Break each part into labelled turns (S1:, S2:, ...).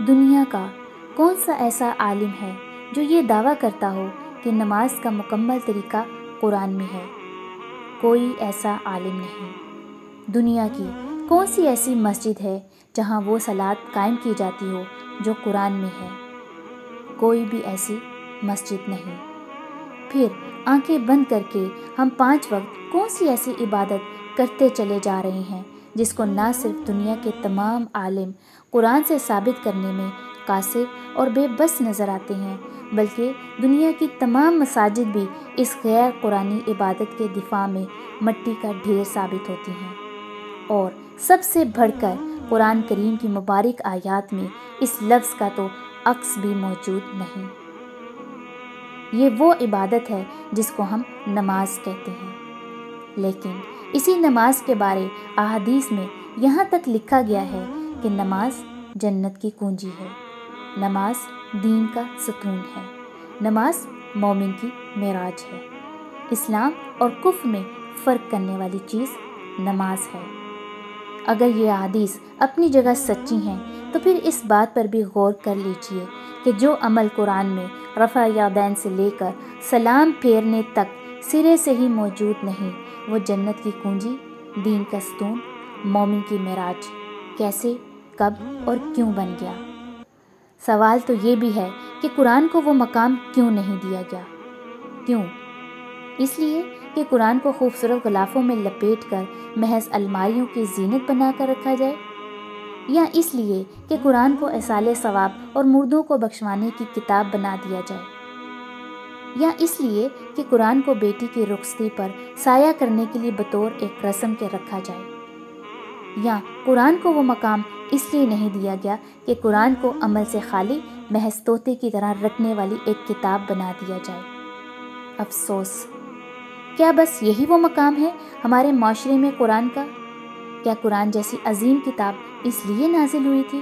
S1: دنیا کا کون سا ایسا عالم ہے جو یہ دعویٰ کرتا ہو کہ نماز کا مکمل طریقہ قرآن میں ہے؟ کوئی ایسا عالم نہیں۔ دنیا کی کون سی ایسی مسجد ہے جہاں وہ صلاۃ قائم کی جاتی ہو جو قرآن میں ہے؟ کوئی بھی ایسی مسجد نہیں۔ پھر آنکھیں بند کر کے ہم 5 وقت کون سی ایسی عبادت کرتے چلے جا رہے ہیں جس کو نہ صرف دنیا کے تمام عالم قرآن سے ثابت کرنے میں قاصر اور بے بس نظر آتے ہیں، بلکہ دنیا کی تمام مساجد بھی اس غیر قرآنی عبادت کے دفاع میں مٹی کا ڈھیر ثابت ہوتی ہیں۔ اور سب سے بڑھ کر قرآن کریم کی مبارک آیات میں اس لفظ کا تو عکس بھی موجود نہیں۔ یہ وہ عبادت ہے جس کو ہم نماز کہتے ہیں، لیکن اسی نماز کے بارے احادیث میں یہاں تک لکھا گیا ہے کہ نماز جنت کی کنجی ہے، نماز دین کا ستون ہے، نماز مومن کی معراج ہے۔ اسلام اور کفر میں فرق کرنے والی چیز نماز ہے۔ اگر یہ احادیث اپنی جگہ سچی ہیں تو پھر اس بات پر بھی غور کر لیجئے کہ جو عمل قرآن میں رفع یدین سے لے کر سلام پھیرنے تک سرے سے ہی موجود نہیں، وہ جنت کی کنجی، دین کا ستون، مومن کی معراج کیسے، کب اور کیوں بن گیا؟ سوال تو یہ بھی ہے کہ قرآن کو وہ مقام کیوں نہیں دیا گیا؟ کیوں؟ اس لیے کہ قرآن کو خوبصورت غلافوں میں لپیٹ کر محض الماریوں کی زینت بنا کر رکھا جائے، یا اس لیے کہ قرآن کو ایصال ثواب اور مردوں کو بخشوانے کی کتاب بنا دیا جائے، یا اس لیے کہ قرآن کو بیٹی کی رخصتی پر سایہ کرنے کے لیے بطور ایک رسم کے رکھا جائے، یا قرآن کو وہ مقام اس لیے نہیں دیا گیا کہ قرآن کو عمل سے خالی محض طوطے کی طرح رٹنے والی ایک کتاب بنا دیا جائے۔ افسوس! کیا بس یہی وہ مقام ہے ہمارے معاشرے میں قرآن کا؟ کیا قرآن جیسی عظیم کتاب اس لیے نازل ہوئی تھی؟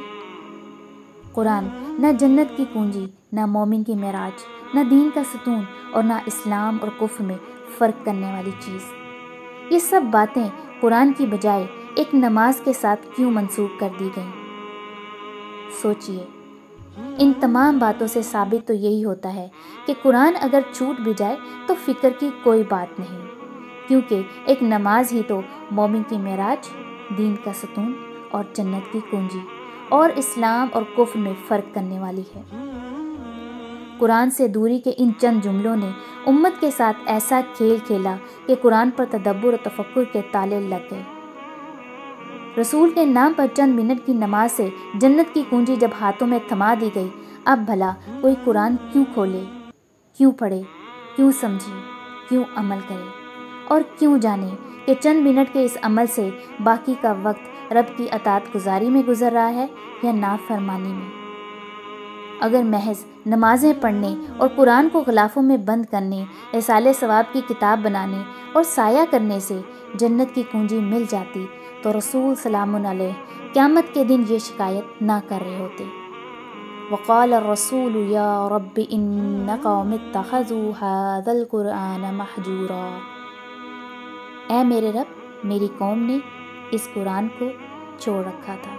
S1: قرآن نہ جنت کی کنجی، نہ مومن کی معراج، نہ دین کا ستون، اور نہ اسلام اور کفر میں فرق کرنے والی چیز۔ یہ سب باتیں قرآن کی بجائے ایک نماز کے ساتھ کیوں منسوب کر دی گئیں؟ سوچئے۔ ان تمام باتوں سے ثابت تو یہی ہوتا ہے کہ قرآن اگر چھوٹ بھی جائے تو فکر کی کوئی بات نہیں، کیونکہ ایک نماز ہی تو مومن کی معراج، دین کا ستون اور جنت کی کنجی اور اسلام اور کفر میں فرق کرنے والی ہے۔ قرآن سے دوری کے ان چند جملوں نے امت کے ساتھ ایسا کھیل کھیلا کہ قرآن پر تدبر و تفکر کے تالے لگ گئے۔ رسول کے نام پر چند منٹ کی نماز سے جنت کی کنجی جب ہاتھوں میں تھما دی گئی، اب بھلا کوئی قرآن کیوں کھولے، کیوں پڑھے، کیوں سمجھے، کیوں عمل کرے، اور کیوں جانے کہ چند منٹ کے اس عمل سے باقی کا وقت رب کی اطاعت گزاری میں گزر رہا ہے یا نافرمانی میں؟ اگر محض نمازیں پڑھنے اور قرآن کو غلافوں میں بند کرنے، ایصال ثواب کی کتاب بنانے اور سایہ کرنے سے جنت کی کنجی مل جاتی تو رسول سلام علیہ قیامت کے دن یہ شکایت نہ کر رہے ہوتے۔ وقال الرسول یا رب ان قوم اتخذوا هذا القرآن مہجورا۔ اے میرے رب، میری قوم نے اس قرآن کو چھوڑ رکھا تھا۔